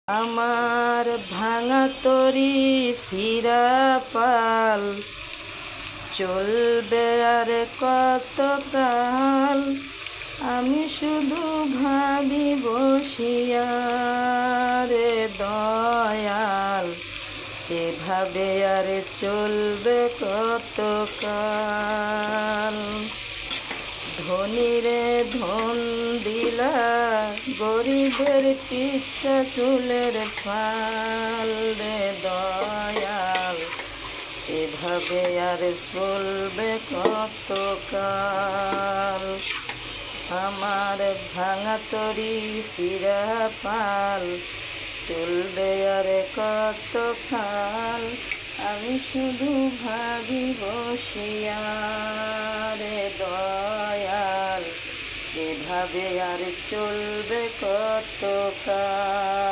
আমার ভাঙা তরি শিরা পাল চলবে আর কতকাল। আমি শুধু ভাবি বসিয়া রে দয়াল, এভাবে আর চলবে কতকাল। ধনীরে ধন দিলা, গরিবের পিঠা চুলের ফাল রে দয়াল, এভাবে আর চলবে কতকাল। আমার ভাঙা তরি শিরা পাল চলবে আর কতকাল। আমি শুধু ভাবি বসিয়া রে দয়াল, এভাবে আর চলবে কতকাল।